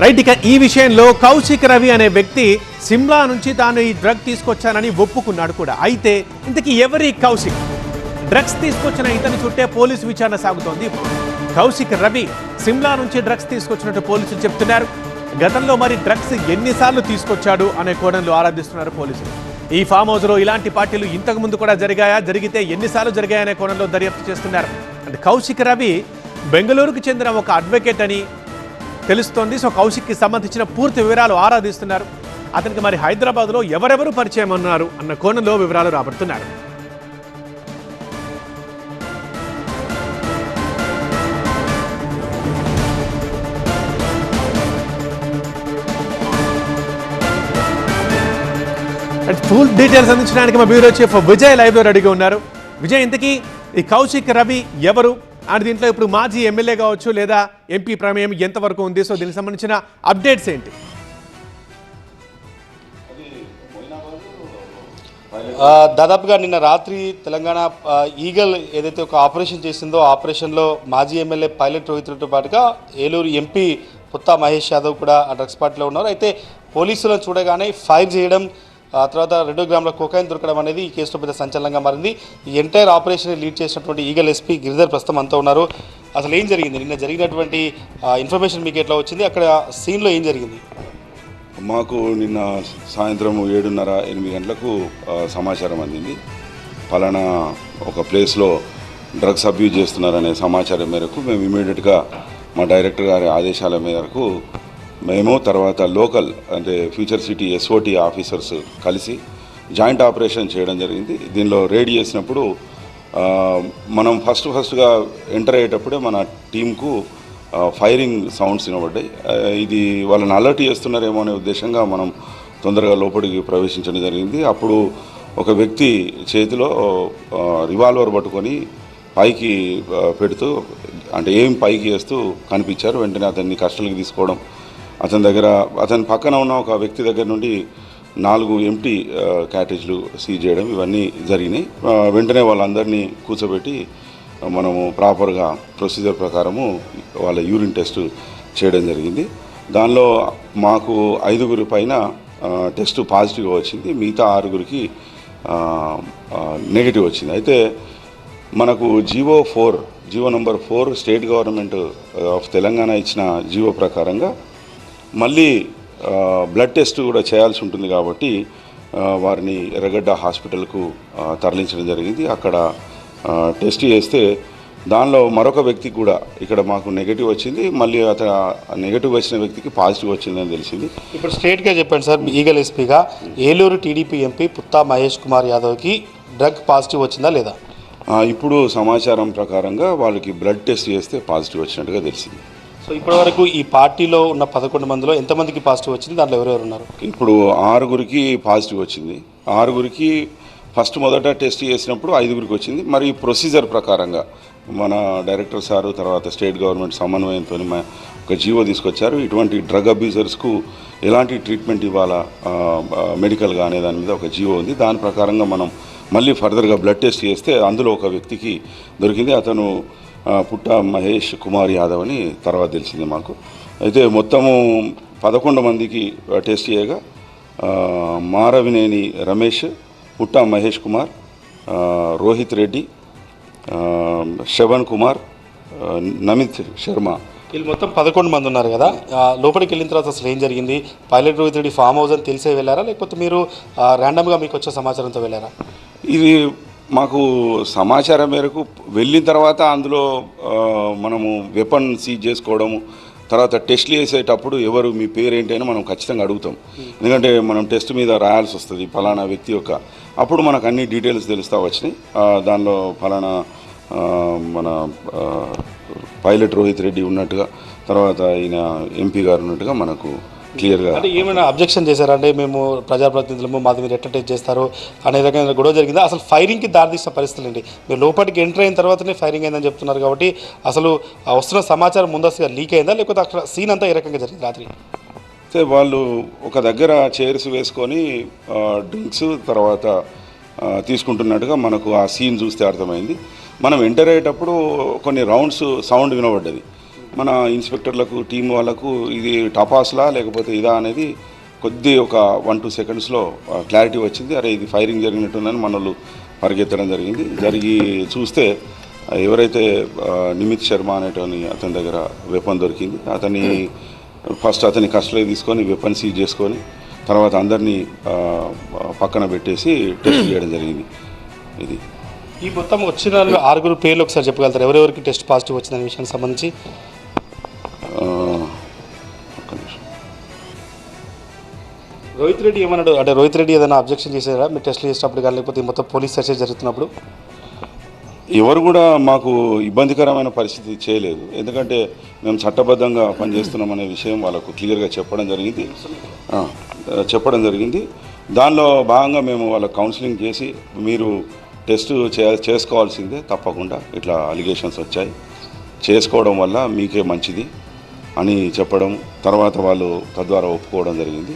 Right, ఇక ఈ విషయంలో కౌశిక్ రవి అనే వ్యక్తి సిమ్లా నుంచి తాను ఈ డ్రగ్ తీసుకొచ్చానని ఒప్పుకున్నాడు కూడా. అయితే ఇంతకీ ఎవరి కౌశిక్? డ్రగ్స్ తీసుకొచ్చిన ఇతని చుట్టే పోలీసు విచారణ సాగుతోంది. కౌశిక్ రవి సిమ్లా నుంచి డ్రగ్స్ తీసుకొచ్చినట్టు పోలీసులు చెప్తున్నారు. గతంలో మరి డ్రగ్స్ ఎన్నిసార్లు తీసుకొచ్చాడు అనే కోణంలో ఆరాధిస్తున్నారు పోలీసులు. ఈ ఫామ్ హౌస్లో ఇలాంటి పార్టీలు ఇంతకు ముందు కూడా జరిగాయా, జరిగితే ఎన్నిసార్లు జరిగాయనే కోణంలో దర్యాప్తు చేస్తున్నారు. అంటే కౌశిక్ రవి బెంగళూరుకు చెందిన ఒక అడ్వకేట్ అని తెలుస్తోంది. సో కౌశిక్కి సంబంధించిన పూర్తి వివరాలు ఆరాధిస్తున్నారు. అతనికి మరి హైదరాబాద్లో ఎవరెవరు పరిచయం ఉన్నారు అన్న కోణంలో వివరాలు రాబడుతున్నారు. ఫుల్ డీటెయిల్స్ అందించడానికి మా బ్యూరో చీఫ్ విజయ్ లైవ్లో రెడీగా ఉన్నారు. విజయ్, ఇంతకీ ఈ కౌశిక్ రవి ఎవరు అండ్ దీంట్లో ఇప్పుడు మాజీ ఎమ్మెల్యే కావచ్చు లేదా ఎంపీ ప్రమేయం ఎంతవరకు ఉంది? సో దీనికి సంబంధించిన అప్డేట్స్ ఏంటి? దాదాపుగా నిన్న రాత్రి తెలంగాణ ఈగల్ ఏదైతే ఒక ఆపరేషన్ చేసిందో ఆ ఆపరేషన్లో మాజీ ఎమ్మెల్యే పైలట్ రోహిత్తో పాటుగా ఏలూరు ఎంపీ పుత్తా మహేష్ యాదవ్ కూడా ఆ డ్రగ్స్ పార్టీలో ఉన్నారు. అయితే పోలీసులను చూడగానే ఫైర్ చేయడం, ఆ తర్వాత 2 గ్రాముల కోకాయిన్ దొరకడం అనేది ఈ కేసులో పెద్ద సంచలనంగా మారింది. ఈ ఎంటైర్ ఆపరేషన్ లీడ్ చేసినటువంటి ఈగల్ ఎస్పీ గిరిధర్ ప్రస్తుతం అంతా ఉన్నారు. అసలు ఏం జరిగింది, నిన్న జరిగినటువంటి ఇన్ఫర్మేషన్ మీకు ఎట్లా వచ్చింది, అక్కడ సీన్లో ఏం జరిగింది? మాకు నిన్న సాయంత్రం 7:30-8 గంటలకు సమాచారం అందింది. పలానా ఒక ప్లేస్లో డ్రగ్స్ అబ్యూజ్ చేస్తున్నారనే సమాచారం మేరకు మేము ఇమీడియట్గా మా డైరెక్టర్ గారి ఆదేశాల మేరకు మేము తర్వాత లోకల్ అంటే ఫ్యూచర్ సిటీ ఎస్ఓటీ ఆఫీసర్స్ కలిసి జాయింట్ ఆపరేషన్ చేయడం జరిగింది. దీనిలో రేడ్ చేసినప్పుడు మనం ఫస్ట్గా ఎంటర్ అయ్యేటప్పుడే మన టీంకు ఫైరింగ్ సౌండ్స్ వినబడ్డాయి. ఇది వాళ్ళని అలర్ట్ చేస్తున్నారేమో అనే ఉద్దేశంగా మనం తొందరగా లోపలికి ప్రవేశించడం జరిగింది. అప్పుడు ఒక వ్యక్తి చేతిలో రివాల్వర్ పట్టుకొని పైకి పెడుతూ అంటే ఏం పైకి వేస్తూ కనిపించారు. వెంటనే అతన్ని కస్టడీకి తీసుకోవడం, అతని పక్కన ఉన్న ఒక వ్యక్తి దగ్గర నుండి 4 ఎంటీ క్యారేజ్లు సీజ్ చేయడం ఇవన్నీ జరిగినాయి. వెంటనే వాళ్ళందరినీ కూర్చోబెట్టి మనము ప్రాపర్గా ప్రొసీజర్ ప్రకారము వాళ్ళ యూరిన్ టెస్ట్ చేయడం జరిగింది. దానిలో మాకు 5 పైన టెస్ట్ పాజిటివ్గా వచ్చింది, మిగతా 6 నెగిటివ్ వచ్చింది. అయితే మనకు GO number 4 state government of Telangana ఇచ్చిన జీవో ప్రకారంగా మళ్ళీ బ్లడ్ టెస్ట్ కూడా చేయాల్సి ఉంటుంది కాబట్టి వారిని ఎర్రగడ్డ హాస్పిటల్కు తరలించడం జరిగింది. అక్కడ టెస్ట్ చేస్తే దానిలో మరొక వ్యక్తికి కూడా ఇక్కడ మాకు నెగిటివ్ వచ్చింది, మళ్ళీ అతను నెగిటివ్ వచ్చిన వ్యక్తికి పాజిటివ్ వచ్చిందని తెలిసింది. ఇప్పుడు స్ట్రేట్గా చెప్పండి సార్, ఈగల్ ఎస్పీగా ఏలూరు టీడీపీ ఎంపీ పుత్తా మహేష్ కుమార్ యాదవ్కి డ్రగ్ పాజిటివ్ వచ్చిందా లేదా? ఇప్పుడు సమాచారం ప్రకారంగా వాళ్ళకి బ్లడ్ టెస్ట్ చేస్తే పాజిటివ్ వచ్చినట్టుగా తెలిసింది. సో ఇప్పటివరకు ఈ పార్టీలో ఉన్న 11 మందిలో ఎంతమందికి పాజిటివ్ వచ్చింది, దాంట్లో ఎవరెవరు ఉన్నారు? ఇప్పుడు 6 పాజిటివ్ వచ్చింది. 6 మొదట టెస్ట్ చేసినప్పుడు 5 వచ్చింది. మరి ప్రొసీజర్ ప్రకారంగా మన డైరెక్టర్ సారు తర్వాత స్టేట్ గవర్నమెంట్ సమన్వయంతో ఒక జీవో తీసుకొచ్చారు. ఇటువంటి డ్రగ్ అబ్యూజర్స్కు ఎలాంటి ట్రీట్మెంట్ ఇవ్వాలా మెడికల్గా అనే దాని మీద ఒక జీవో ఉంది. దాని ప్రకారంగా మనం మళ్ళీ ఫర్దర్గా బ్లడ్ టెస్ట్ చేస్తే అందులో ఒక వ్యక్తికి దొరికింది. అతను పుట్టా మహేష్ కుమార్ యాదవ్ అని తర్వాత తెలిసింది మాకు. అయితే మొత్తము 11 మందికి టెస్ట్ చేయగా మారవినేని రమేష్, పుట్టా మహేష్ కుమార్, రోహిత్ రెడ్డి, శ్రవణ్ కుమార్, నమిత్ శర్మ, వీళ్ళు మొత్తం 11 మంది ఉన్నారు కదా. లోపలికి వెళ్ళిన తర్వాత అసలు ఏం జరిగింది? Pilot Rohit Reddy farm house అని తెలిసే వెళ్ళారా, లేకపోతే మీరు ర్యాండమ్గా మీకు వచ్చే సమాచారంతో వెళ్ళారా? ఇది మాకు సమాచారం మేరకు వెళ్ళిన తర్వాత అందులో మనము వెపన్ సీజ్ చేసుకోవడము, తర్వాత టెస్ట్లు చేసేటప్పుడు ఎవరు మీ పేరేంటి అని మనం ఖచ్చితంగా అడుగుతాం. ఎందుకంటే మనం టెస్ట్ మీద రాయాల్సి వస్తుంది ఫలానా వ్యక్తి యొక్క, అప్పుడు మనకు అన్ని డీటెయిల్స్ తెలుస్తూ వచ్చినాయి. దానిలో ఫలానా మన పైలట్ రోహిత్ రెడ్డి ఉన్నట్టుగా, తర్వాత ఈయన ఎంపీ గారు ఉన్నట్టుగా మనకు క్లియర్గా. అంటే ఏమైనా అబ్జెక్షన్ చేశారంటే మేము ప్రజాప్రతినిధులము మాది మీరు ఎట్లా టెస్ట్ చేస్తారు అనే రకమైన గొడవ జరిగిందా? అసలు ఫైరింగ్కి దారితీసిన పరిస్థితులు ఏంటి? మీరు లోపలికి ఎంటర్ అయిన తర్వాతనే ఫైరింగ్ అయిందని చెప్తున్నారు కాబట్టి అసలు వస్తున్న సమాచారం ముందస్తుగా లీక్ అయిందా, లేకపోతే అక్కడ సీన్ అంతా ఏ రకంగా జరిగింది రాత్రి? వాళ్ళు ఒక దగ్గర చైర్స్ వేసుకొని డ్రింక్స్ తర్వాత తీసుకుంటున్నట్టుగా మనకు ఆ సీన్ చూస్తే అర్థమైంది. మనం ఎంటర్ అయ్యేటప్పుడు కొన్ని రౌండ్స్ సౌండ్ వినబడ్డది. మన ఇన్స్పెక్టర్లకు టీం వాళ్ళకు ఇది టపాస్లా లేకపోతే ఇదా అనేది ఒక 1-2 సెకండ్స్లో క్లారిటీ వచ్చింది. అరే ఇది ఫైరింగ్ జరిగినట్టుందని మన వాళ్ళు పరిగెత్తడం జరిగి చూస్తే ఎవరైతే నిమిత్ శర్మ అనేటని అతని దగ్గర వెపన్ దొరికింది. ఫస్ట్ అతని కస్టడీలో తీసుకొని వెపన్ సీజ్ చేసుకొని తర్వాత అందరినీ పక్కన పెట్టేసి టెస్ట్ చేయడం జరిగింది. ఇది ఈ మొత్తం వచ్చిన 6 పేర్లు ఒకసారి చెప్పగలుగుతారు, ఎవరెవరికి టెస్ట్ పాజిటివ్ వచ్చిందనే విషయానికి సంబంధించి? ఒక్క నిమిషం. రోహిత్ రెడ్డి ఏమన్నాడు అంటే రోహిత్ రెడ్డి ఏదైనా అబ్జెక్షన్ చేశారా మీరు టెస్ట్లు చేసేటప్పుడు కానీ, లేకపోతే మొత్తం పోలీస్ సెర్చ్ జరుగుతున్నప్పుడు? ఎవరు కూడా మాకు ఇబ్బందికరమైన పరిస్థితి చేయలేదు. ఎందుకంటే మేము చట్టబద్ధంగా పనిచేస్తున్నామనే విషయం వాళ్ళకు క్లియర్గా చెప్పడం జరిగింది. దానిలో భాగంగా మేము వాళ్ళకు కౌన్సిలింగ్ చేసి మీరు టెస్ట్ చేసుకోవాల్సిందే తప్పకుండా, ఇట్లా అలిగేషన్స్ వచ్చాయి, చేసుకోవడం వల్ల మీకే మంచిది అని చెప్పడం, తర్వాత వాళ్ళు తద్వారా ఒప్పుకోవడం జరిగింది.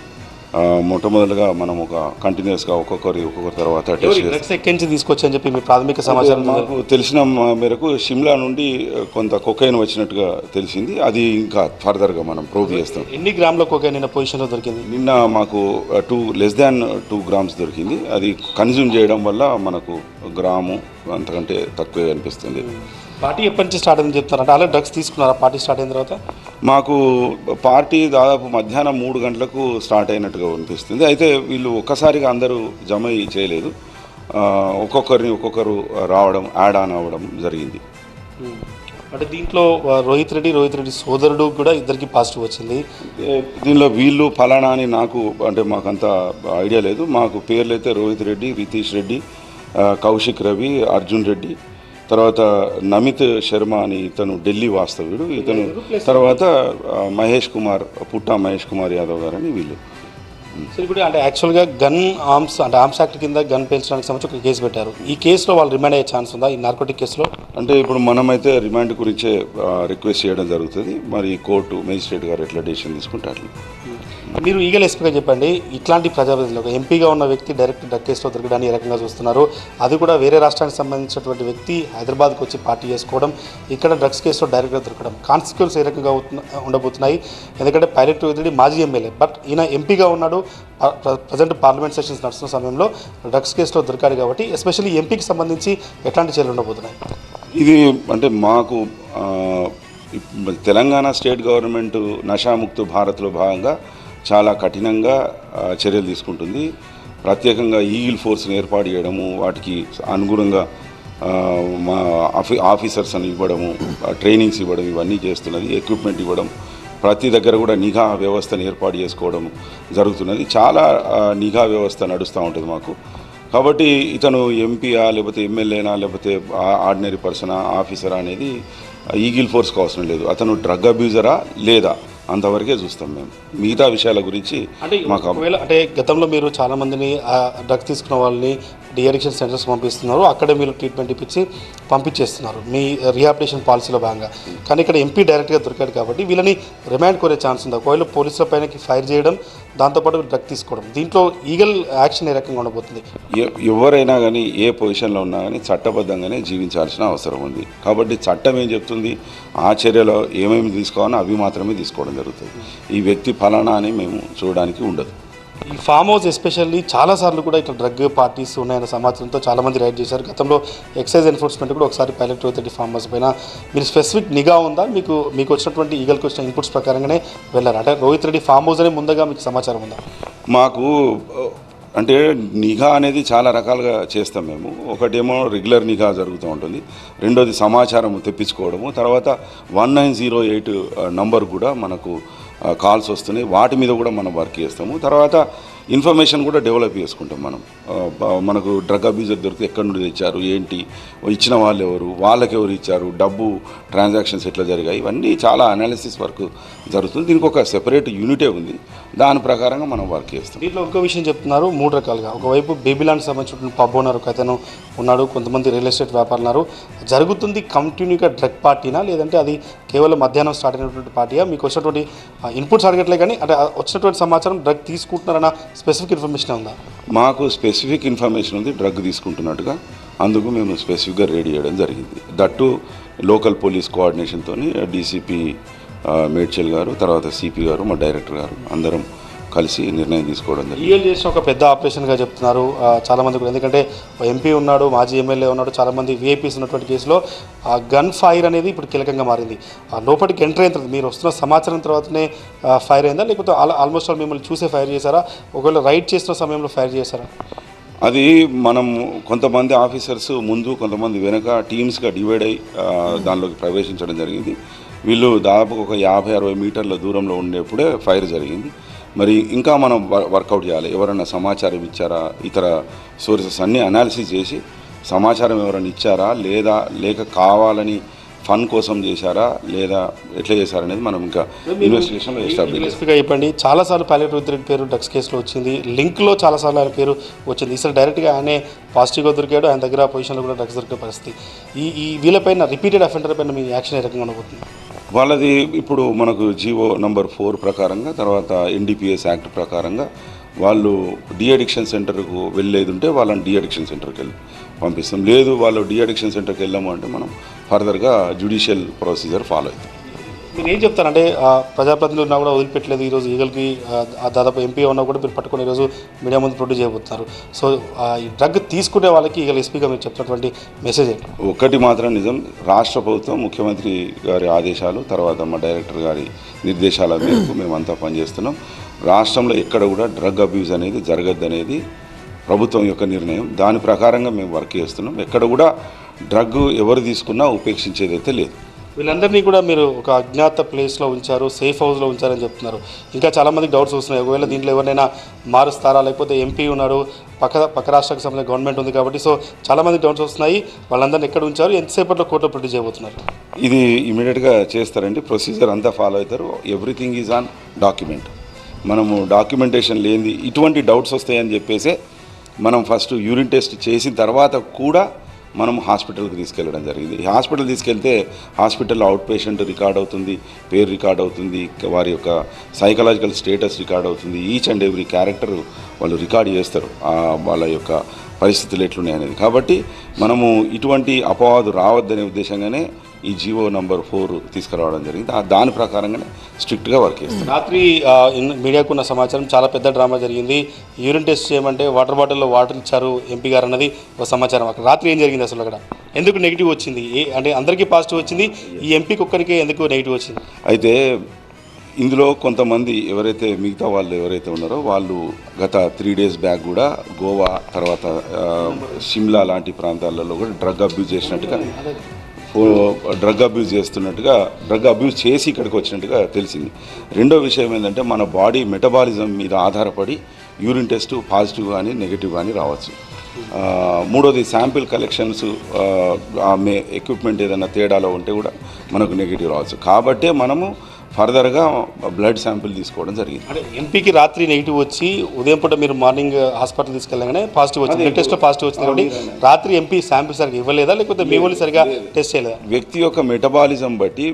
మొట్టమొదటిగా మనం ఒక కంటిన్యూస్గా ఒక్కొక్కరి తర్వాత టెస్ట్ డ్రగ్స్ ఎక్కడి నుంచి తీసుకొచ్చని చెప్పి మీ ప్రాథమిక సమాచారం మాకు తెలిసిన మేరకు షిమ్లా నుండి కొంత కొకైన్ వచ్చినట్టుగా తెలిసింది. అది ఇంకా ఫర్దర్గా మనం ప్రోబ్ చేస్తాం. ఎన్ని గ్రాముల కొకైన్ నిన్న పొజిషన్లో దొరికింది? నిన్న మాకు 2 grams దొరికింది. అది కన్జ్యూమ్ చేయడం వల్ల మనకు గ్రాము అంతకంటే తక్కువే అనిపిస్తుంది. పార్టీ ఎప్పటి నుంచి స్టార్ట్ అయిందని చెప్తారు, అంటే అలా డ్రగ్స్ తీసుకున్నారా పార్టీ స్టార్ట్ అయిన తర్వాత? మాకు పార్టీ దాదాపు మధ్యాహ్నం 3 గంటలకు స్టార్ట్ అయినట్టుగా అనిపిస్తుంది. అయితే వీళ్ళు ఒక్కసారిగా అందరూ జమ చేయలేదు, ఒక్కొక్కరు రావడం, యాడ్ ఆన్ అవ్వడం జరిగింది. అంటే దీంట్లో రోహిత్ రెడ్డి సోదరుడు కూడా ఇద్దరికి పాజిటివ్ వచ్చింది. దీనిలో వీళ్ళు ఫలానా అని అంటే మాకంత ఐడియా లేదు. మాకు పేర్లు అయితే రోహిత్ రెడ్డి, రితీష్ రెడ్డి, కౌశిక్ రవి, అర్జున్ రెడ్డి, తర్వాత నమిత్ శర్మ అని ఇతను ఢిల్లీ వాస్తవ్యుడు, ఇతను తర్వాత మహేష్ కుమార్ యాదవ్ గారు అని వీళ్ళు. సో ఇప్పుడు అంటే యాక్చువల్గా ఆర్మ్స్ యాక్ట్ కింద గన్ పేల్చడానికి సంబంధించి ఒక కేసు పెట్టారు. ఈ కేసులో వాళ్ళు రిమాండ్ అయ్యే ఛాన్స్ ఉందా ఈ నార్కోటిక్ కేసులో? అంటే ఇప్పుడు మనమైతే రిమాండ్ గురించే రిక్వెస్ట్ చేయడం జరుగుతుంది. మరి కోర్టు మేజిస్ట్రేట్ గారు ఎట్లా డెసిషన్ తీసుకుంటే అట్లా. మీరు ఈగల్ ఎస్పీగా చెప్పండి, ఇట్లాంటి ప్రజాప్రతినిధులు ఒక ఎంపీగా ఉన్న వ్యక్తి డైరెక్ట్ డ్రగ్ కేసులో దొరకడాన్ని ఏ రకంగా చూస్తున్నారు? అది కూడా వేరే రాష్ట్రానికి సంబంధించినటువంటి వ్యక్తి హైదరాబాద్కి వచ్చి పార్టీ చేసుకోవడం, ఇక్కడ డ్రగ్స్ కేసులో డైరెక్ట్గా దొరకడం, కాన్సిక్వెన్స్ ఏ రకంగా ఉండబోతున్నాయి? ఎందుకంటే పైలట్ రోహిత్ మాజీ ఎమ్మెల్యే, బట్ ఈయన ఎంపీగా ఉన్నాడు, ప్రజెంట్ పార్లమెంట్ సెషన్స్ నడుస్తున్న సమయంలో డ్రగ్స్ కేసులో దొరికాడు కాబట్టి ఎస్పెషల్లీ ఎంపీకి సంబంధించి ఎట్లాంటి చర్యలు ఉండబోతున్నాయి? ఇది అంటే మాకు తెలంగాణ స్టేట్ గవర్నమెంట్ నషాముక్త భారత్లో భాగంగా చాలా కఠినంగా చర్యలు తీసుకుంటుంది. ప్రత్యేకంగా ఈగిల్ ఫోర్స్ని ఏర్పాటు చేయడము, వాటికి అనుగుణంగా మా ఆఫీసర్స్ అని ఇవ్వడము, ట్రైనింగ్స్ ఇవ్వడం, ఇవన్నీ చేస్తున్నది. ఎక్విప్మెంట్ ఇవ్వడం, ప్రతి దగ్గర కూడా నిఘా వ్యవస్థను ఏర్పాటు చేసుకోవడం జరుగుతున్నది. చాలా నిఘా వ్యవస్థ నడుస్తూ ఉంటుంది మాకు. కాబట్టి ఇతను ఎంపీయా లేకపోతే ఎమ్మెల్యేనా లేకపోతే ఆర్డినరీ పర్సనా ఆఫీసరా అనేది ఈగిల్ ఫోర్స్కి అవసరం లేదు. అతను డ్రగ్ అబ్యూజరా లేదా అంతవరకే చూస్తాం మేము. మిగతా విషయాల గురించి మాకు ఒకవేళ అంటే గతంలో మీరు చాలామందిని డ్రగ్స్ తీసుకున్న వాళ్ళని డిఅడిక్షన్ సెంటర్స్ పంపిస్తున్నారు, అక్కడే మీరు ట్రీట్మెంట్ ఇప్పించి పంపించేస్తున్నారు మీ రీహాబిలిటేషన్ పాలసీలో భాగంగా. కానీ ఇక్కడ ఎంపీ డైరెక్ట్గా దొరికాడు కాబట్టి వీళ్ళని రిమాండ్ కోరే ఛాన్స్ ఉంది. ఒకవేళ పోలీసుల పైనకి ఫైర్ చేయడం, దాంతోపాటు డ్రగ్ తీసుకోవడం, దీంట్లో ఈగల్ యాక్షన్ ఏ రకంగా ఉండబోతుంది? ఎవరైనా కానీ ఏ పొజిషన్లో ఉన్నా కానీ చట్టబద్ధంగానే జీవించాల్సిన అవసరం ఉంది. కాబట్టి చట్టం ఏం చెప్తుంది, ఆ చర్యలో ఏమేమి తీసుకోవాలో అవి మాత్రమే తీసుకోవడం జరుగుతుంది. ఈ వ్యక్తి ఫలానా అని మేము చూడడానికి ఉండదు. ఈ ఫామ్ హౌస్ ఎస్పెషల్లీ చాలాసార్లు కూడా ఇట్లా డ్రగ్ పార్టీస్ ఉన్నాయన్న సమాచారంతో చాలామంది రైడ్ చేశారు. గతంలో ఎక్సైజ్ ఎన్ఫోర్స్మెంట్ కూడా ఒకసారి పైలట్ రోహిత్ ఫామ్ హౌస్ పైన మీరు స్పెసిఫిక్ నిఘా ఉందా? మీకు వచ్చినటువంటి ఈగల్కి వచ్చిన ఇన్పుట్స్ ప్రకారంగానే వెళ్ళారు అంటే రోహిత్ రెడ్డి ఫామ్ హౌస్ అనే ముందుగా మీకు సమాచారం ఉందా? మాకు అంటే నిఘా అనేది చాలా రకాలుగా చేస్తాం మేము. ఒకటేమో రెగ్యులర్ నిఘా జరుగుతూ ఉంటుంది, రెండోది సమాచారం తెప్పించుకోవడము, తర్వాత 1908 నంబర్ కూడా మనకు కాల్స్ వస్తున్నాయి, వాటి మీద కూడా మనం వర్క్ చేస్తాము. తర్వాత ఇన్ఫర్మేషన్ కూడా డెవలప్ చేసుకుంటాం మనం. మనకు డ్రగ్ అబ్యూజర్ దొరికితే ఎక్కడి నుండి తెచ్చారు, ఏంటి, ఇచ్చిన వాళ్ళు ఎవరు, వాళ్ళకి ఎవరు ఇచ్చారు, డబ్బు ట్రాన్సాక్షన్స్ ఎట్లా జరిగాయి, ఇవన్నీ చాలా అనాలిసిస్ వర్క్ జరుగుతుంది. దీనికి ఒక సెపరేట్ యూనిటే ఉంది, దాని ప్రకారంగా మనం వర్క్ చేస్తాం. దీంట్లో ఇంకో విషయం చెప్తున్నారు, 3 రకాలుగా. ఒకవైపు బేబీలాండ్ సంబంధించిన పబ్ ఓనర్ ఒక అతను ఉన్నాడు, కొంతమంది రియల్ ఎస్టేట్ వ్యాపారులు జరుగుతుంది. కంటిన్యూగా డ్రగ్ పార్టీనా లేదంటే అది కేవలం మధ్యాహ్నం స్టార్ట్ అయినటువంటి పార్టీయా? మీకు వచ్చినటువంటి ఇన్పుట్స్ అడగట్లే కానీ అంటే వచ్చినటువంటి సమాచారం డ్రగ్ తీసుకుంటున్నారన్న స్పెసిఫిక్ ఇన్ఫర్మేషన్ ఉందా? మాకు స్పెసిఫిక్ ఇన్ఫర్మేషన్ ఉంది డ్రగ్ తీసుకుంటున్నట్టుగా, అందుకు మేము స్పెసిఫిక్గా రెడీ చేయడం జరిగింది. దట్టు లోకల్ పోలీస్ కోఆర్డినేషన్తో డీసీపీ మేడ్చల్ గారు, తర్వాత సిపి గారు, మా డైరెక్టర్ గారు అందరం కలిసి నిర్ణయం తీసుకోవడం జరిగింది. ఈఎల్ చేసిన ఒక పెద్ద ఆపరేషన్గా చెప్తున్నారు చాలామంది కూడా. ఎందుకంటే ఎంపీ ఉన్నాడు, మాజీ ఎమ్మెల్యే ఉన్నాడు, చాలామంది విఐపీస్ ఉన్నటువంటి కేసులో ఆ గన్ ఫైర్ అనేది ఇప్పుడు కీలకంగా మారింది. లోపలికి ఎంటర్ అయిన తర్వాత మీరు వస్తున్న సమాచారం తర్వాతనే ఫైర్ అయిందా, లేకపోతే ఆల్మోస్ట్ ఆల్ మిమ్మల్ని చూసే ఫైర్ చేశారా, ఒకవేళ రైడ్ చేసిన సమయంలో ఫైర్ చేశారా? అది మనం కొంతమంది ఆఫీసర్స్ ముందు, కొంతమంది వెనక టీమ్స్గా డివైడ్ అయ్యి దానిలోకి ప్రవేశించడం జరిగింది. వీళ్ళు దాదాపు ఒక 50-60 మీటర్ల దూరంలో ఉండేప్పుడే ఫైర్ జరిగింది. మరి ఇంకా మనం వర్కౌట్ చేయాలి. ఎవరైనా సమాచారం ఇచ్చారా, ఇతర సోర్సెస్ అన్నీ అనాలిసిస్ చేసి సమాచారం ఎవరైనా ఇచ్చారా లేక కావాలని ఫన్ కోసం చేశారా లేదా ఎట్లా చేశారనేది మనం ఇంకా ఇన్వెస్టిగేషన్లో ఎస్టాబ్లిష్ చెప్పండి. చాలాసార్లు పైలట్ రోహిత్ పేరు డ్రగ్స్ కేసులో వచ్చింది, లింక్లో చాలాసార్లు ఆయన పేరు వచ్చింది. ఈసారి డైరెక్ట్గా ఆయనే పాజిటివ్గా దొరికాడు, ఆయన దగ్గర పొజిషన్లో కూడా డ్రగ్స్ దొరికే పరిస్థితి. ఈ వీళ్ళపైన రిపీటెడ్ అఫెండర్ పైన మీ యాక్షన్ ఏ రకంగా ఉండబోతుంది? వాళ్ళది ఇప్పుడు మనకు జీవో నంబర్ 4 ప్రకారంగా, తర్వాత ఎన్డీపీఎస్ యాక్ట్ ప్రకారంగా వాళ్ళు డీ అడిక్షన్ సెంటర్కు వెళ్ళేది ఉంటే వాళ్ళని డీ అడిక్షన్ సెంటర్కి పంపిస్తాం. లేదు వాళ్ళు డీ అడిక్షన్ సెంటర్కి వెళ్ళాము అంటే మనం ఫర్దర్గా జ్యుడిషియల్ ప్రొసీజర్ ఫాలో అవుతాం. మీరు ఏం చెప్తారంటే ప్రజాప్రతినిధులు ఉన్నా కూడా వదిలిపెట్టలేదు, ఈరోజు ఈగల్కి దాదాపు ఎంపీ ఉన్నా కూడా మీరు పట్టుకుని ఈరోజు మీడియా ముందు ప్రొడ్యూస్ చేయబోతున్నారు. సో ఈ డ్రగ్ తీసుకునే వాళ్ళకి ఈగల్ ఎస్పీగా మీరు చెప్తున్నటువంటి మెసేజ్ ఏంటి? ఒకటి మాత్రం నిజం, రాష్ట్ర ప్రభుత్వం ముఖ్యమంత్రి గారి ఆదేశాలు, తర్వాత మా డైరెక్టర్ గారి నిర్దేశాల మేరకు మేమంతా పనిచేస్తున్నాం. రాష్ట్రంలో ఎక్కడ కూడా డ్రగ్ అబ్యూజ్ అనేది జరగద్దనేది ప్రభుత్వం యొక్క నిర్ణయం. దాని ప్రకారంగా మేము వర్క్ చేస్తున్నాం. ఎక్కడ కూడా డ్రగ్ ఎవరు తీసుకున్నా ఉపేక్షించేదైతే లేదు. వీళ్ళందరినీ కూడా మీరు ఒక అజ్ఞాత ప్లేస్లో ఉంచారు, సేఫ్ హౌస్లో ఉంచారని చెప్తున్నారు. ఇంకా చాలామందికి డౌట్స్ వస్తున్నాయి, ఒకవేళ దీంట్లో ఎవరినైనా మారుస్తారా, లేకపోతే ఎంపీ ఉన్నాడు, పక్క రాష్ట్రానికి సంబంధించిన గవర్నమెంట్ ఉంది కాబట్టి. సో చాలామందికి డౌట్స్ వస్తున్నాయి, వాళ్ళందరినీ ఎక్కడ ఉంచారు, ఎంతసేపట్లో కోర్టులో ప్రొడ్యూస్ చేయబోతున్నారు? ఇది ఇమీడియట్గా చేస్తారండి, ప్రొసీజర్ అంతా ఫాలో అవుతారు. Everything is on document. మనము డాక్యుమెంటేషన్ లేనిది ఇటువంటి డౌట్స్ వస్తాయని చెప్పేసి మనం ఫస్ట్ యూరిన్ టెస్ట్ చేసిన తర్వాత కూడా మనం హాస్పిటల్కి తీసుకెళ్ళడం జరిగింది. హాస్పిటల్ తీసుకెళ్తే హాస్పిటల్లో అవుట్ పేషెంట్ రికార్డ్ అవుతుంది, పేరు రికార్డ్ అవుతుంది, వారి యొక్క సైకలాజికల్ స్టేటస్ రికార్డ్ అవుతుంది. ఈచ్ అండ్ ఎవ్రీ క్యారెక్టర్ వాళ్ళు రికార్డ్ చేస్తారు, వాళ్ళ యొక్క పరిస్థితులు ఎట్లున్నాయి అనేది. కాబట్టి మనము ఇటువంటి అపవాదు రావద్దనే ఉద్దేశంగానే ఈ జీవో నంబర్ 4 తీసుకురావడం జరిగింది. దాని ప్రకారంగానే స్ట్రిక్ట్గా వర్క్ చేస్తాం. రాత్రి మీడియాకు ఉన్న సమాచారం చాలా పెద్ద డ్రామా జరిగింది. యూరిన్ టెస్ట్ చేయమంటే వాటర్ బాటిల్లో వాటర్ ఇచ్చారు ఎంపీ గారు అన్నది ఒక సమాచారం. అక్కడ రాత్రి ఏం జరిగింది అసలు? అక్కడ ఎందుకు నెగిటివ్ వచ్చింది? అంటే అందరికీ పాజిటివ్ వచ్చింది, ఈ ఎంపీకి ఒక్కరికే ఎందుకు నెగిటివ్ వచ్చింది? అయితే ఇందులో కొంతమంది ఎవరైతే మిగతా వాళ్ళు ఎవరైతే ఉన్నారో వాళ్ళు గత 3 days బ్యాక్ కూడా గోవా, తర్వాత షిమ్లా లాంటి ప్రాంతాలలో కూడా డ్రగ్ అబ్యూజ్ చేసినట్టుగా, డ్రగ్ అబ్యూజ్ చేస్తున్నట్టుగా, డ్రగ్ అబ్యూజ్ చేసి ఇక్కడికి వచ్చినట్టుగా తెలిసింది. రెండో విషయం ఏంటంటే మన బాడీ మెటబాలిజం మీద ఆధారపడి యూరిన్ టెస్ట్ పాజిటివ్ కానీ నెగిటివ్ కానీ రావచ్చు. మూడోది శాంపిల్ కలెక్షన్స్ ఎక్విప్మెంట్ ఏదైనా తేడాలో ఉంటే కూడా మనకు నెగిటివ్ రావచ్చు. కాబట్టే మనము ఫర్దర్గా బ్లడ్ శాంపిల్ తీసుకోవడం జరిగింది. అంటే ఎంపీకి రాత్రి నెగిటివ్ వచ్చి ఉదయం పూట మీరు మార్నింగ్ హాస్పిటల్ తీసుకెళ్ళగానే పాజిటివ్ వచ్చింది, బ్లడ్ టెస్ట్లో పాజిటివ్ వచ్చింది. కాబట్టి రాత్రి ఎంపీ శాంపిల్ సరిగ్గా ఇవ్వలేదా, లేకపోతే మీ వాళ్ళు సరిగా టెస్ట్ చేయలేదా? వ్యక్తి యొక్క మెటబాలిజం బట్టి,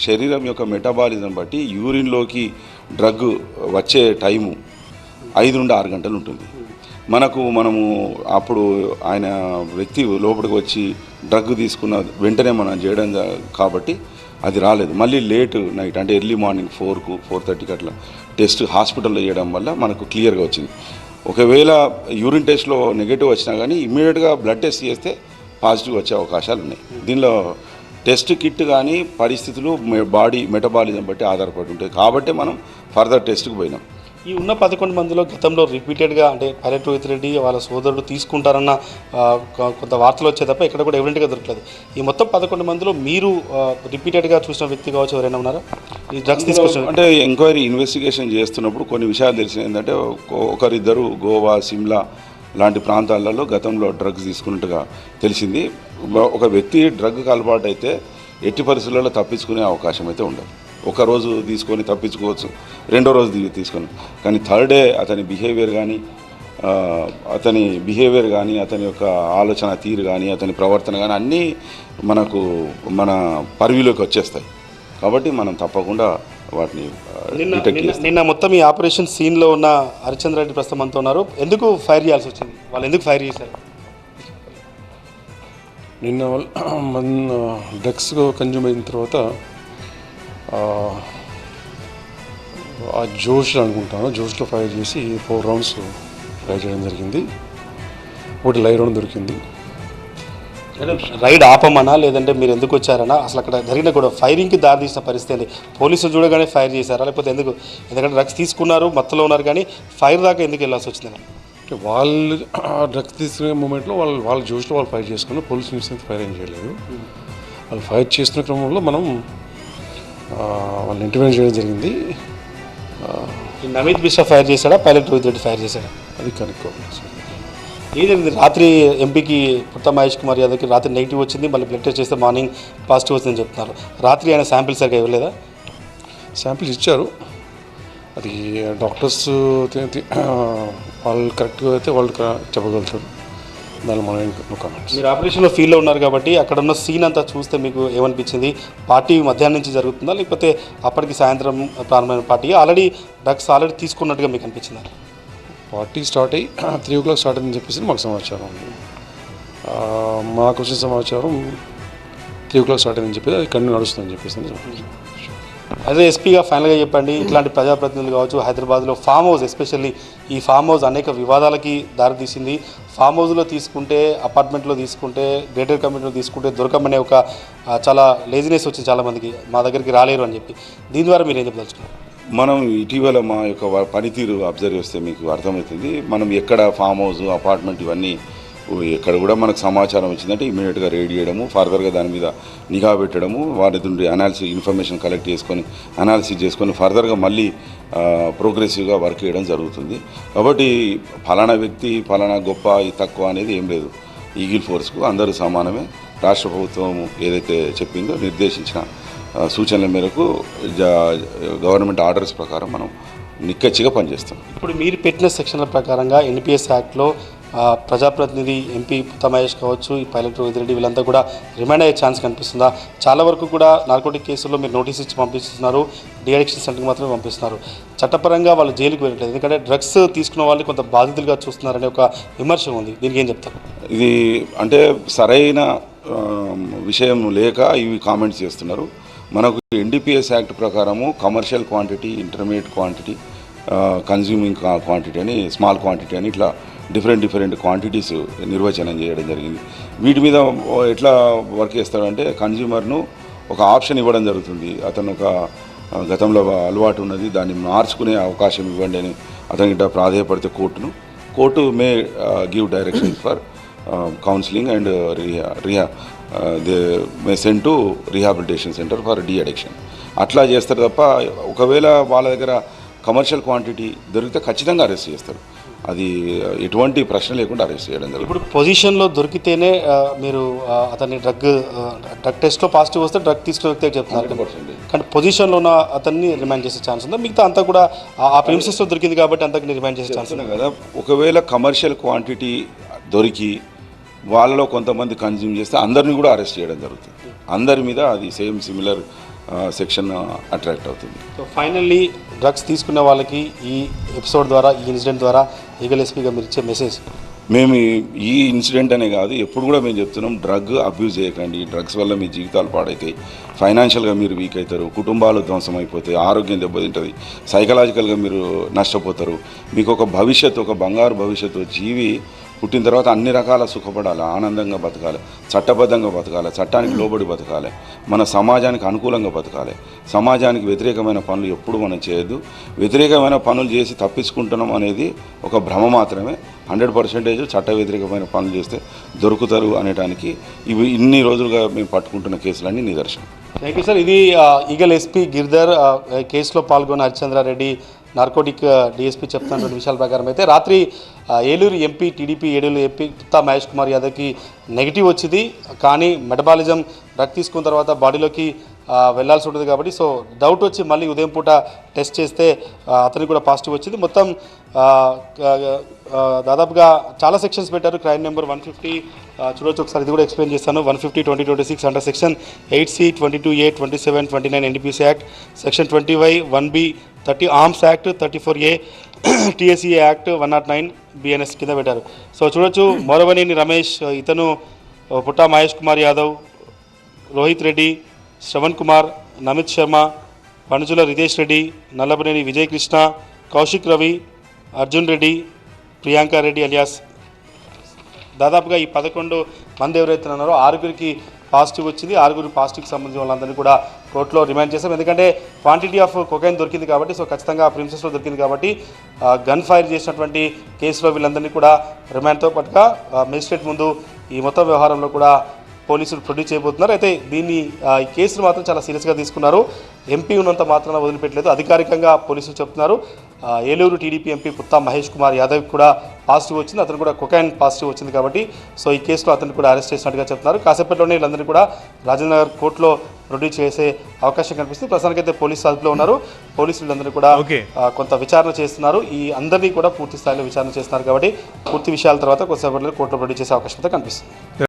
శరీరం యొక్క మెటబాలిజం బట్టి యూరిన్లోకి డ్రగ్ వచ్చే టైము 5 నుండి 6 గంటలు ఉంటుంది. మనము అప్పుడు ఆయన వ్యక్తి లోపలికి వచ్చి డ్రగ్ తీసుకున్న వెంటనే మనం చేయడం కాబట్టి అది రాలేదు. మళ్ళీ లేట్ నైట్ అంటే ఎర్లీ మార్నింగ్ 4కు 4:30కి అట్లా టెస్ట్ హాస్పిటల్లో చేయడం వల్ల మనకు క్లియర్గా వచ్చింది. ఒకవేళ యూరిన్ టెస్ట్లో నెగిటివ్ వచ్చినా కానీ ఇమ్మీడియట్గా బ్లడ్ టెస్ట్ చేస్తే పాజిటివ్ వచ్చే అవకాశాలు ఉన్నాయి. దీనిలో టెస్ట్ కిట్ కానీ పరిస్థితులు బాడీ మెటబాలిజం బట్టి ఆధారపడి ఉంటాయి. కాబట్టి మనం ఫర్దర్ టెస్ట్కి పోయినాం. ఈ ఉన్న 11 మందిలో గతంలో రిపీటెడ్గా అంటే పైలట్ రోహిత్ రెడ్డి వాళ్ళ సోదరుడు తీసుకుంటారన్న కొంత వార్తలు వచ్చే తప్ప ఇక్కడ కూడా ఎవిడెంట్గా దొరకలేదు. ఈ మొత్తం 11 మందిలో మీరు రిపీటెడ్గా చూసిన వ్యక్తి కావచ్చు, ఎవరైనా ఉన్నారా ఈ డ్రగ్స్ తీసుకొచ్చిన? అంటే ఎంక్వైరీ ఇన్వెస్టిగేషన్ చేస్తున్నప్పుడు కొన్ని విషయాలు తెలిసినాయి. ఏంటంటే ఒకరిద్దరు గోవా, సిమ్లా లాంటి ప్రాంతాలలో గతంలో డ్రగ్స్ తీసుకున్నట్టుగా తెలిసింది. ఒక వ్యక్తి డ్రగ్కి అలవాటు అయితే ఎట్టి పరిస్థితులలో తప్పించుకునే అవకాశం అయితే ఉండదు. ఒక రోజు తీసుకొని తప్పించుకోవచ్చు, రెండో రోజు తీసుకొని, కానీ థర్డ్ డే అతని బిహేవియర్ కానీ అతని యొక్క ఆలోచన తీరు కానీ అతని ప్రవర్తన కానీ అన్నీ మన పరివిలోకి వచ్చేస్తాయి. కాబట్టి మనం తప్పకుండా వాటిని డిటెక్ట్ చేస్తాం. నిన్న మొత్తం ఈ ఆపరేషన్ సీన్లో ఉన్న హరిచంద్ర రెడ్డి ప్రస్తుతం అంతా ఉన్నారు. ఎందుకు ఫైర్ చేయాల్సి వచ్చింది? వాళ్ళు ఎందుకు ఫైర్ చేశారు? నిన్న మన డ్రగ్స్ కన్జ్యూమ్ అయిన తర్వాత ఆ జోష్లో అనుకుంటాను, జోష్లో ఫైర్ చేసి 4 రౌండ్స్ ఫైర్ చేయడం జరిగింది. ఒకటి లైవ్ రౌండ్ దొరికింది. రైడ్ ఆపమనా లేదంటే మీరు ఎందుకు వచ్చారనా, అసలు అక్కడ జరిగిన కూడా ఫైరింగ్కి దారి తీసిన పరిస్థితి ఏంటి? పోలీసులు చూడగానే ఫైర్ చేశారా లేకపోతే ఎందుకు? ఎందుకంటే డ్రగ్స్ తీసుకున్నారు, మత్తులో ఉన్నారు, కానీ ఫైర్ దాకా ఎందుకు వెళ్ళాల్సి వచ్చిందని? అంటే వాళ్ళు డ్రగ్స్ తీసుకునే మూమెంట్లో వాళ్ళ జోష్లో వాళ్ళు ఫైర్ చేసుకున్నారు. పోలీసు నుంచి ఫైర్ ఏం చేయలేదు. వాళ్ళు ఫైర్ చేస్తున్న క్రమంలో మనం వాళ్ళని ఇంటర్వ్యూ చేయడం జరిగింది. నవీద్ బిషా ఫైర్ చేశాడా, పైలట్ రోహిత్ రెడ్డి ఫైర్ చేశాడా? అది కనుక్కోవాలి. ఏదైంది రాత్రి ఎంపీకి పుత్తా మహేష్ కుమార్ యాదవ్కి రాత్రి నెగిటివ్ వచ్చింది, మళ్ళీ బ్లడ్ టెస్ట్ చేస్తే మార్నింగ్ పాజిటివ్ వచ్చిందని చెప్తున్నారు. రాత్రి ఆయన శాంపిల్స్ సరిగ్గా ఇవ్వలేదా? శాంపిల్స్ ఇచ్చారు. అది డాక్టర్స్ వాళ్ళు కరెక్ట్గా అయితే వాళ్ళు చెప్పగలుగుతారు. దాని మనం నో కామెంట్స్. మీరు ఆపరేషన్లో ఫీల్డ్లో ఉన్నారు కాబట్టి అక్కడ ఉన్న సీన్ అంతా చూస్తే మీకు ఏమనిపించింది? పార్టీ మధ్యాహ్నం నుంచి జరుగుతుందా లేకపోతే అప్పటికి సాయంత్రం ప్రారంభమైన పార్టీ ఆల్రెడీ డ్రగ్స్ తీసుకున్నట్టుగా మీకు అనిపించిందా? పార్టీ స్టార్ట్ అయ్యి 3 o'clock స్టార్ట్ అయిందని చెప్పేసి మాకు సమాచారం ఉంది. మాకు వచ్చిన సమాచారం 3 o'clock స్టార్ట్ అయిందని చెప్పేసి అది కంటిన్యూ నడుస్తుందని చెప్పేసి. అదే ఎస్పీగా ఫైనల్గా చెప్పండి, ఇట్లాంటి ప్రజాప్రతినిధులు కావచ్చు, హైదరాబాద్లో ఫామ్ హౌస్, ఎస్పెషల్లీ ఈ ఫామ్ హౌస్ అనేక వివాదాలకి దారితీసింది. ఫామ్ హౌస్లో తీసుకుంటే, అపార్ట్మెంట్లో తీసుకుంటే, గ్రేటర్ కమ్యూనిటీలో తీసుకుంటే దొరకమనే ఒక చాలా లేజినెస్ వచ్చింది చాలామందికి, మా దగ్గరికి రాలేరు అని చెప్పి. దీని ద్వారా మీరు ఏం చెప్పదలుచుకున్నారు? మనం ఇటీవల మా యొక్క పనితీరు అబ్జర్వ్ చేస్తే మీకు అర్థమవుతుంది. మనం ఎక్కడ ఫామ్ హౌస్, అపార్ట్మెంట్ ఇవన్నీ ఎక్కడ కూడా మనకు సమాచారం వచ్చిందంటే ఇమీడియట్గా రేడ్ చేయడము, ఫర్దర్గా దాని మీద నిఘా పెట్టడము, వారి నుండి ఇన్ఫర్మేషన్ కలెక్ట్ చేసుకొని అనాలిసిస్ చేసుకొని ఫర్దర్గా మళ్ళీ ప్రోగ్రెసివ్గా వర్క్ చేయడం జరుగుతుంది. కాబట్టి ఫలానా వ్యక్తి ఫలానా గొప్ప తక్కువ అనేది ఏం లేదు. ఈగిల్ ఫోర్స్కు అందరూ సమానమే. రాష్ట్ర ప్రభుత్వం ఏదైతే చెప్పిందో నిర్దేశించిన సూచనల మేరకు గవర్నమెంట్ ఆర్డర్స్ ప్రకారం మనం నిక్కచ్చిగా పనిచేస్తాం. ఇప్పుడు మీరు పెట్టిన సెక్షన్ల ప్రకారంగా ఎన్పిఎస్ యాక్ట్లో ప్రజాప్రతినిధి ఎంపీ పుత్తా మహేష్ కావచ్చు, ఈ పైలట్ రోహిత్ రెడ్డి వీళ్ళంతా కూడా రిమాండ్ అయ్యే ఛాన్స్ కనిపిస్తుందా? చాలా వరకు కూడా నార్కోటిక్ కేసుల్లో మీరు నోటీస్ ఇచ్చి పంపిస్తున్నారు, డిఅడిక్షన్ సెంటర్కి మాత్రమే పంపిస్తున్నారు. చట్టపరంగా వాళ్ళు జైలుకు వెళ్ళట్లేదు, ఎందుకంటే డ్రగ్స్ తీసుకున్న వాళ్ళని కొంత బాధితులుగా చూస్తున్నారనే ఒక విమర్శ ఉంది. దీనికి ఏం చెప్తారు? ఇది అంటే సరైన విషయం లేక ఇవి కామెంట్స్ చేస్తున్నారు. మనకు ఎన్డీపీఎస్ యాక్ట్ ప్రకారము commercial quantity, intermediate quantity, consuming quantity అని, స్మాల్ క్వాంటిటీ అని ఇట్లా డిఫరెంట్ క్వాంటిటీస్ నిర్వచనం చేయడం జరిగింది. వీటి మీద ఎట్లా వర్క్ చేస్తాడంటే కన్జ్యూమర్ను ఒక ఆప్షన్ ఇవ్వడం జరుగుతుంది. అతను ఒక గతంలో అలవాటు ఉన్నది, దాన్ని మార్చుకునే అవకాశం ఇవ్వండి అని అతనికి ప్రాధేయపడితే court may give direction for counselling and they may send to rehabilitation centre for deaddiction. అట్లా చేస్తారు తప్ప ఒకవేళ వాళ్ళ దగ్గర కమర్షియల్ క్వాంటిటీ దొరికితే ఖచ్చితంగా అరెస్ట్ చేస్తారు. అది ఎటువంటి ప్రశ్న లేకుండా అరెస్ట్ చేయడం జరుగుతుంది. ఇప్పుడు పొజిషన్లో దొరికితేనే మీరు అతన్ని డ్రగ్ టెస్ట్లో పాజిటివ్ వస్తే డ్రగ్ తీసుకునే వ్యక్తి చెప్తున్నారు, కానీ పొజిషన్లో ఉన్న అతన్ని రిమైండ్ చేసే ఛాన్స్ ఉందా? మిగతా అంతా కూడా ఆ ప్రిమిసెస్లో దొరికింది కాబట్టి అంతకు రిమైండ్ చేసే ఛాన్స్ ఉంది కదా. ఒకవేళ కమర్షియల్ క్వాంటిటీ దొరికి వాళ్ళలో కొంతమంది కన్జ్యూమ్ చేస్తే అందరినీ కూడా అరెస్ట్ చేయడం జరుగుతుంది. అందరి మీద అది సేమ్ సిమిలర్ సెక్షన్ అట్రాక్ట్ అవుతుంది. సో ఫైనల్లీ డ్రగ్స్ తీసుకునే వాళ్ళకి ఈ ఎపిసోడ్ ద్వారా, ఈ ఇన్సిడెంట్ ద్వారా ఈగల్ ఎస్పీగా మీరు ఇచ్చే మెసేజ్? మేము ఈ ఇన్సిడెంట్ అనే కాదు, ఎప్పుడు కూడా మేము చెప్తున్నాం, డ్రగ్ అబ్యూజ్ చేయకండి. డ్రగ్స్ వల్ల మీ జీవితాలు పాడవుతాయి, ఫైనాన్షియల్గా మీరు వీక్ అవుతారు, కుటుంబాలు ధ్వంసం అయిపోతాయి, ఆరోగ్యం దెబ్బతింటుంది, సైకలాజికల్గా మీరు నష్టపోతారు. మీకు ఒక భవిష్యత్తు, ఒక బంగారు భవిష్యత్తు, జీవి పుట్టిన తర్వాత అన్ని రకాల సుఖపడాలి, ఆనందంగా బతకాలి, చట్టబద్ధంగా బతకాలి, చట్టానికి లోబడి బతకాలి, మన సమాజానికి అనుకూలంగా బతకాలి. సమాజానికి వ్యతిరేకమైన పనులు ఎప్పుడు మనం చేయొద్దు. వ్యతిరేకమైన పనులు చేసి తప్పించుకుంటున్నాం అనేది ఒక భ్రమ మాత్రమే. 100% చట్ట వ్యతిరేకమైన పనులు చేస్తే దొరుకుతారు అనేటానికి ఇవి ఇన్ని రోజులుగా మేము పట్టుకుంటున్న కేసులన్నీ నిదర్శనం. Thank you sir. ఇది ఈగల్ ఎస్పీ గిరిధర్ కేసులో పాల్గొన్న హరిచంద్రారెడ్డి నార్కోటిక్ డిఎస్పీ చెప్తున్నటువంటి విషయాల ప్రకారం అయితే రాత్రి Eluru MP, TDP Eluru MP Putta Mahesh Kumar యాదవ్కి నెగిటివ్ వచ్చింది, కానీ మెటబాలిజం డ్రగ్ తీసుకున్న తర్వాత బాడీలోకి వెళ్ళాల్సి ఉంటుంది కాబట్టి సో డౌట్ వచ్చి మళ్ళీ ఉదయం పూట టెస్ట్ చేస్తే అతనికి కూడా పాజిటివ్ వచ్చింది. మొత్తం దాదాపుగా చాలా సెక్షన్స్ పెట్టారు. క్రైమ్ నెంబర్ 150 చూడొచ్చు, ఒకసారి ఇది కూడా ఎక్స్ప్లెయిన్ చేస్తాను. 150/2026 under section 8C, 22A, 27, 29 NDPC act, section 20Y, 1B, 30 arms act, 34A TSE act, 109 BNS కింద పెట్టారు. సో చూడొచ్చు, మోరవనేని రమేష్ ఇతను పుట్టా మహేష్ కుమార్ యాదవ్, రోహిత్ రెడ్డి, శ్రవణ్ కుమార్, నమిత్ శర్మ, పణుజుల రితేష్ రెడ్డి, నల్లబనేని విజయ్ కృష్ణ, కౌశిక్ రవి, అర్జున్ రెడ్డి, ప్రియాంక రెడ్డి అలియాస్ దాదాపుగా ఈ 11 మంది ఎవరైతే ఉన్నారో 6గురికి పాజిటివ్ వచ్చింది. 6గురు పాజిటివ్కి సంబంధించిన వాళ్ళందరినీ కూడా కోర్టులో రిమాండ్ చేశాం. ఎందుకంటే క్వాంటిటీ ఆఫ్ కొకైన్ దొరికింది కాబట్టి, సో ఖచ్చితంగా ప్రిన్సెస్లో దొరికింది కాబట్టి గన్ ఫైర్ చేసినటువంటి కేసులో వీళ్ళందరినీ కూడా రిమాండ్తో పాటుగా మేజిస్ట్రేట్ ముందు ఈ మొత్తం వ్యవహారంలో కూడా పోలీసులు ప్రొడ్యూస్ చేయబోతున్నారు. అయితే దీన్ని ఈ కేసును మాత్రం చాలా సీరియస్గా తీసుకున్నారు. ఎంపీ ఉన్నంత మాత్రాన వదిలిపెట్టలేదు. అధికారికంగా పోలీసులు చెప్తున్నారు. ఏలూరు టీడీపీ ఎంపీ పుత్తా మహేష్ కుమార్ యాదవ్ కూడా పాజిటివ్ వచ్చింది. అతను కూడా కొకైన్ పాజిటివ్ వచ్చింది కాబట్టి సో ఈ కేసులో అతను కూడా అరెస్ట్ చేసినట్టుగా చెప్తున్నారు. కాసేపట్లోనే వీళ్ళందరినీ కూడా రాజేంద్రనగర్ కోర్టులో ప్రొడ్యూస్ చేసే అవకాశం కనిపిస్తుంది. ప్రస్తుతానికైతే పోలీసు అదుపులో ఉన్నారు. పోలీసులు వీళ్ళందరూ కూడా కొంత విచారణ చేస్తున్నారు. ఈ అందరినీ కూడా పూర్తి స్థాయిలో విచారణ చేస్తున్నారు కాబట్టి పూర్తి విషయాల తర్వాత కొద్దిసేపట్లో కోర్టులో ప్రొడ్యూస్ చేసే అవకాశం అయితే కనిపిస్తుంది.